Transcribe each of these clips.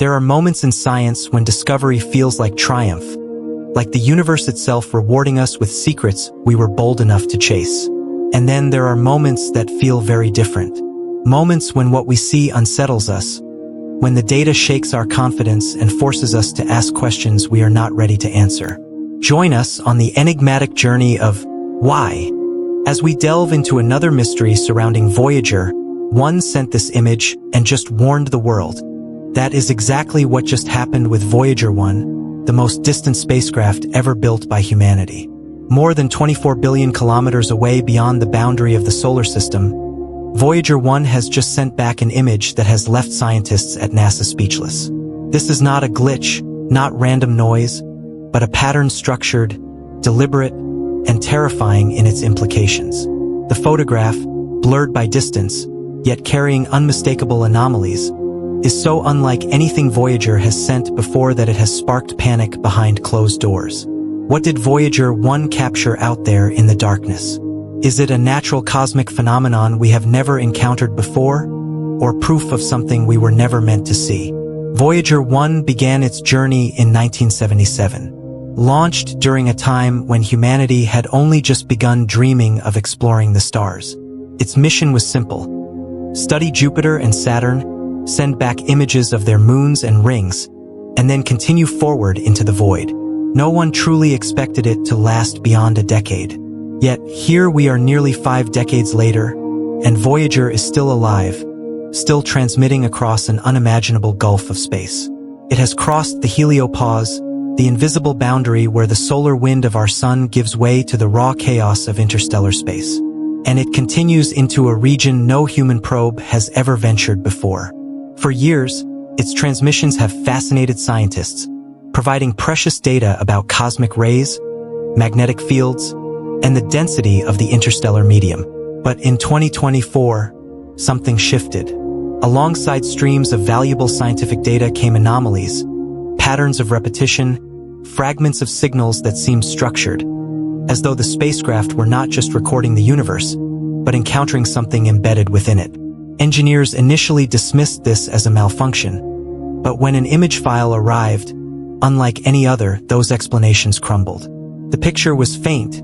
There are moments in science when discovery feels like triumph, like the universe itself rewarding us with secrets we were bold enough to chase. And then there are moments that feel very different. Moments when what we see unsettles us, when the data shakes our confidence and forces us to ask questions we are not ready to answer. Join us on the enigmatic journey of why. As we delve into another mystery surrounding Voyager, one sent this image and just warned the world. That is exactly what just happened with Voyager 1, the most distant spacecraft ever built by humanity. More than 24 billion kilometers away beyond the boundary of the solar system, Voyager 1 has just sent back an image that has left scientists at NASA speechless. This is not a glitch, not random noise, but a pattern structured, deliberate, and terrifying in its implications. The photograph, blurred by distance, yet carrying unmistakable anomalies, is so unlike anything Voyager has sent before that it has sparked panic behind closed doors. What did Voyager 1 capture out there in the darkness? Is it a natural cosmic phenomenon we have never encountered before, or proof of something we were never meant to see? Voyager 1 began its journey in 1977. Launched during a time when humanity had only just begun dreaming of exploring the stars. Its mission was simple: study Jupiter and Saturn, send back images of their moons and rings, and then continue forward into the void. No one truly expected it to last beyond a decade. Yet, here we are nearly 5 decades later, and Voyager is still alive, still transmitting across an unimaginable gulf of space. It has crossed the heliopause, the invisible boundary where the solar wind of our sun gives way to the raw chaos of interstellar space. And it continues into a region no human probe has ever ventured before. For years, its transmissions have fascinated scientists, providing precious data about cosmic rays, magnetic fields, and the density of the interstellar medium. But in 2024, something shifted. Alongside streams of valuable scientific data came anomalies, patterns of repetition, fragments of signals that seemed structured, as though the spacecraft were not just recording the universe, but encountering something embedded within it. Engineers initially dismissed this as a malfunction, but when an image file arrived, unlike any other, those explanations crumbled. The picture was faint,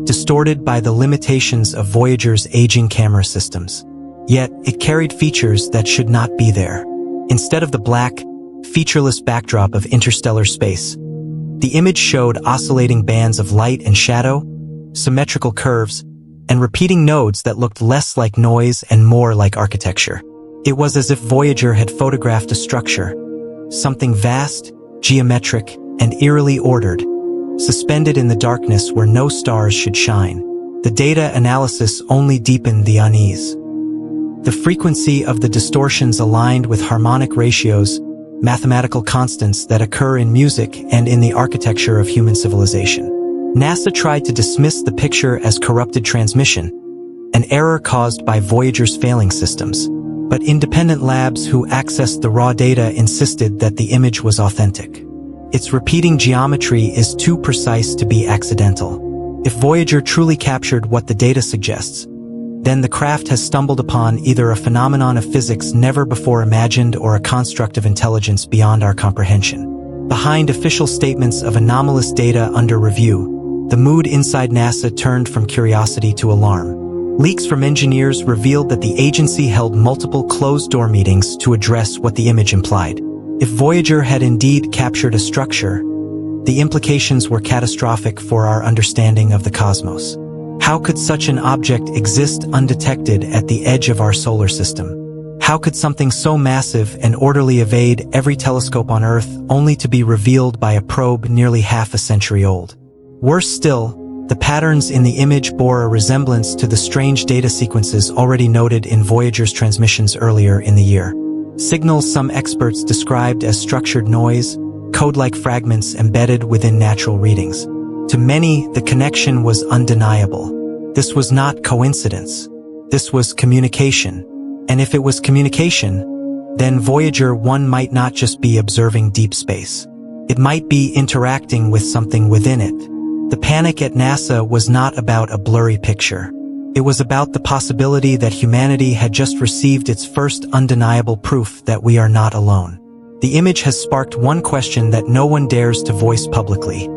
distorted by the limitations of Voyager's aging camera systems. Yet, it carried features that should not be there. Instead of the black, featureless backdrop of interstellar space, the image showed oscillating bands of light and shadow, symmetrical curves, and repeating nodes that looked less like noise and more like architecture. It was as if Voyager had photographed a structure, something vast, geometric, and eerily ordered, suspended in the darkness where no stars should shine. The data analysis only deepened the unease. The frequency of the distortions aligned with harmonic ratios, mathematical constants that occur in music and in the architecture of human civilization. NASA tried to dismiss the picture as corrupted transmission, an error caused by Voyager's failing systems. But independent labs who accessed the raw data insisted that the image was authentic. Its repeating geometry is too precise to be accidental. If Voyager truly captured what the data suggests, then the craft has stumbled upon either a phenomenon of physics never before imagined or a construct of intelligence beyond our comprehension. Behind official statements of anomalous data under review, the mood inside NASA turned from curiosity to alarm. Leaks from engineers revealed that the agency held multiple closed-door meetings to address what the image implied. If Voyager had indeed captured a structure, the implications were catastrophic for our understanding of the cosmos. How could such an object exist undetected at the edge of our solar system? How could something so massive and orderly evade every telescope on Earth only to be revealed by a probe nearly half a century old? Worse still, the patterns in the image bore a resemblance to the strange data sequences already noted in Voyager's transmissions earlier in the year. Signals some experts described as structured noise, code-like fragments embedded within natural readings. To many, the connection was undeniable. This was not coincidence. This was communication. And if it was communication, then Voyager 1 might not just be observing deep space. It might be interacting with something within it. The panic at NASA was not about a blurry picture. It was about the possibility that humanity had just received its first undeniable proof that we are not alone. The image has sparked one question that no one dares to voice publicly.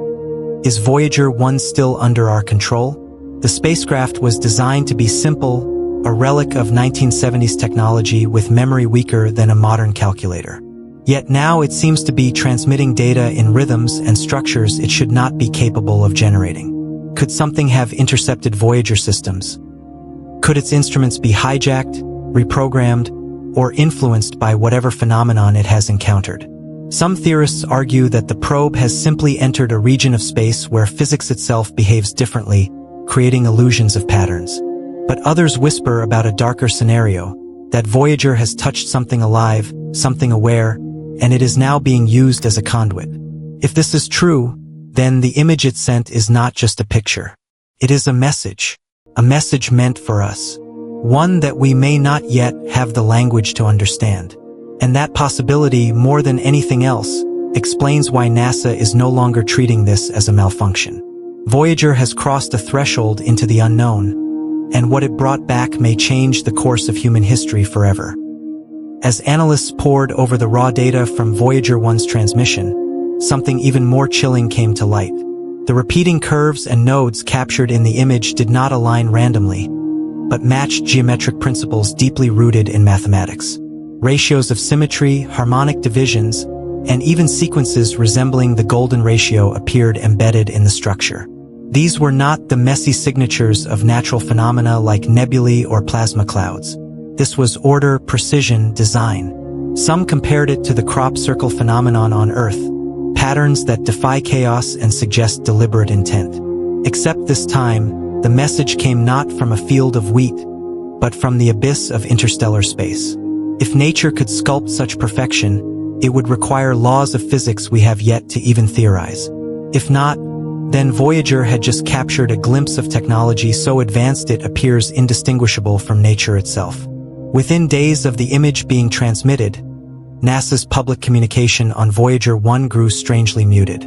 Is Voyager 1 still under our control? The spacecraft was designed to be simple, a relic of 1970s technology with memory weaker than a modern calculator. Yet now it seems to be transmitting data in rhythms and structures it should not be capable of generating. Could something have intercepted Voyager systems? Could its instruments be hijacked, reprogrammed, or influenced by whatever phenomenon it has encountered? Some theorists argue that the probe has simply entered a region of space where physics itself behaves differently, creating illusions of patterns. But others whisper about a darker scenario, that Voyager has touched something alive, something aware, and it is now being used as a conduit. If this is true, then the image it sent is not just a picture. It is a message meant for us, one that we may not yet have the language to understand. And that possibility, more than anything else, explains why NASA is no longer treating this as a malfunction. Voyager has crossed a threshold into the unknown, and what it brought back may change the course of human history forever. As analysts pored over the raw data from Voyager 1's transmission, something even more chilling came to light. The repeating curves and nodes captured in the image did not align randomly, but matched geometric principles deeply rooted in mathematics. Ratios of symmetry, harmonic divisions, and even sequences resembling the golden ratio appeared embedded in the structure. These were not the messy signatures of natural phenomena like nebulae or plasma clouds. This was order, precision, design. Some compared it to the crop circle phenomenon on Earth, patterns that defy chaos and suggest deliberate intent. Except this time, the message came not from a field of wheat, but from the abyss of interstellar space. If nature could sculpt such perfection, it would require laws of physics we have yet to even theorize. If not, then Voyager had just captured a glimpse of technology so advanced it appears indistinguishable from nature itself. Within days of the image being transmitted, NASA's public communication on Voyager 1 grew strangely muted.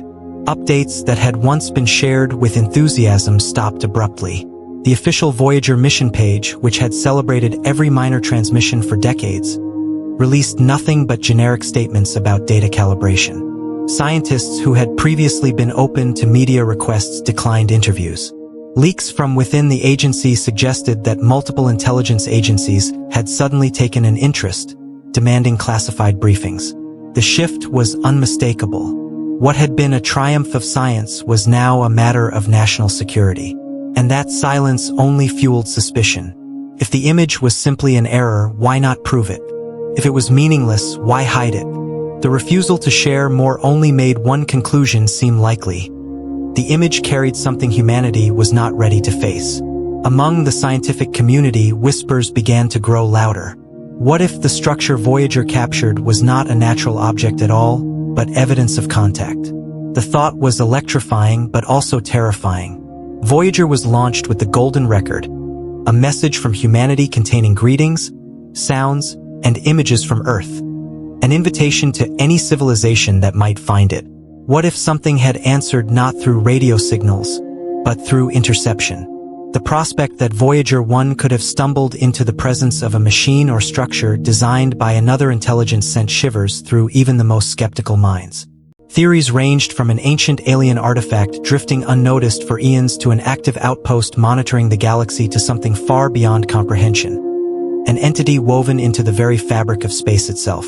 Updates that had once been shared with enthusiasm stopped abruptly. The official Voyager mission page, which had celebrated every minor transmission for decades, released nothing but generic statements about data calibration. Scientists who had previously been open to media requests declined interviews. Leaks from within the agency suggested that multiple intelligence agencies had suddenly taken an interest, demanding classified briefings. The shift was unmistakable. What had been a triumph of science was now a matter of national security. And that silence only fueled suspicion. If the image was simply an error, why not prove it? If it was meaningless, why hide it? The refusal to share more only made one conclusion seem likely. The image carried something humanity was not ready to face. Among the scientific community, whispers began to grow louder. What if the structure Voyager captured was not a natural object at all, but evidence of contact? The thought was electrifying but also terrifying. Voyager was launched with the golden record, a message from humanity containing greetings, sounds, and images from Earth. An invitation to any civilization that might find it. What if something had answered not through radio signals, but through interception? The prospect that Voyager 1 could have stumbled into the presence of a machine or structure designed by another intelligence sent shivers through even the most skeptical minds. Theories ranged from an ancient alien artifact drifting unnoticed for eons to an active outpost monitoring the galaxy to something far beyond comprehension. An entity woven into the very fabric of space itself.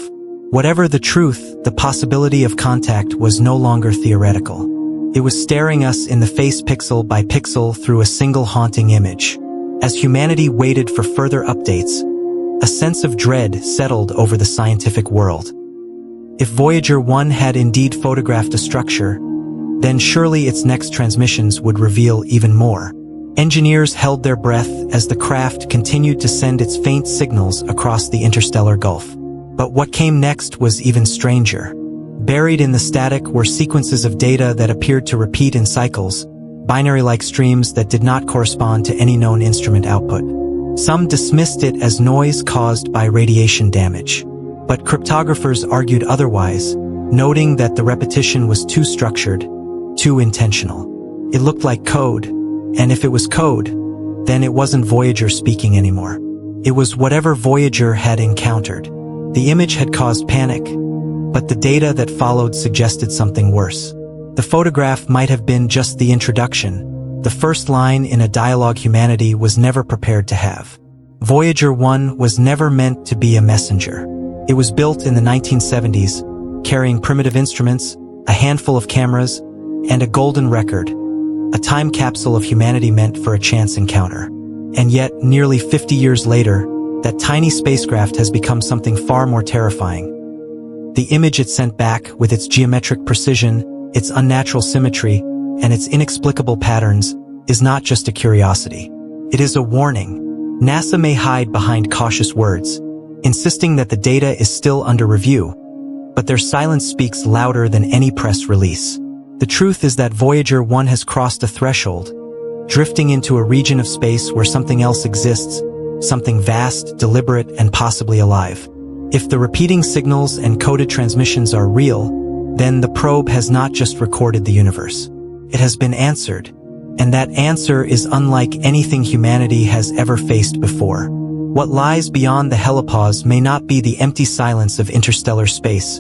Whatever the truth, the possibility of contact was no longer theoretical. It was staring us in the face pixel by pixel through a single haunting image. As humanity waited for further updates, a sense of dread settled over the scientific world. If Voyager 1 had indeed photographed a structure, then surely its next transmissions would reveal even more. Engineers held their breath as the craft continued to send its faint signals across the interstellar gulf. But what came next was even stranger. Buried in the static were sequences of data that appeared to repeat in cycles, binary-like streams that did not correspond to any known instrument output. Some dismissed it as noise caused by radiation damage. But cryptographers argued otherwise, noting that the repetition was too structured, too intentional. It looked like code, and if it was code, then it wasn't Voyager speaking anymore. It was whatever Voyager had encountered. The image had caused panic, But the data that followed suggested something worse. The photograph might have been just the introduction, the first line in a dialogue humanity was never prepared to have. Voyager 1 was never meant to be a messenger. It was built in the 1970s, carrying primitive instruments, a handful of cameras, and a golden record, a time capsule of humanity meant for a chance encounter. And yet, nearly 50 years later, that tiny spacecraft has become something far more terrifying. The image it sent back, with its geometric precision, its unnatural symmetry, and its inexplicable patterns, is not just a curiosity. It is a warning. NASA may hide behind cautious words, insisting that the data is still under review, but their silence speaks louder than any press release. The truth is that Voyager 1 has crossed a threshold, drifting into a region of space where something else exists, something vast, deliberate, and possibly alive. If the repeating signals and coded transmissions are real, then the probe has not just recorded the universe. It has been answered, and that answer is unlike anything humanity has ever faced before. What lies beyond the helipause may not be the empty silence of interstellar space,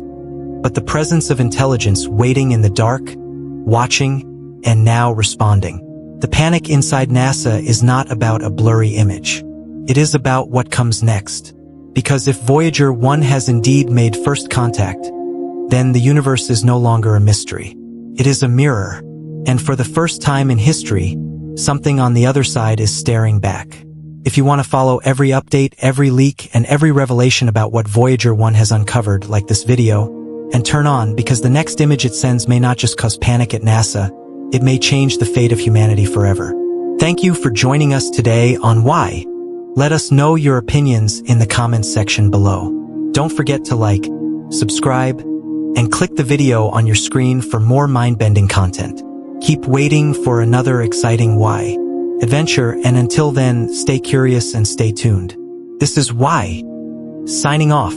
but the presence of intelligence waiting in the dark, watching, and now responding. The panic inside NASA is not about a blurry image. It is about what comes next. Because if Voyager 1 has indeed made first contact, then the universe is no longer a mystery. It is a mirror, and for the first time in history, something on the other side is staring back. If you want to follow every update, every leak, and every revelation about what Voyager 1 has uncovered, like this video, and turn on, because the next image it sends may not just cause panic at NASA, it may change the fate of humanity forever. Thank you for joining us today on Why. Let us know your opinions in the comments section below. Don't forget to like, subscribe, and click the video on your screen for more mind-bending content. Keep waiting for another exciting Why adventure, and until then, stay curious and stay tuned. This is Why, signing off.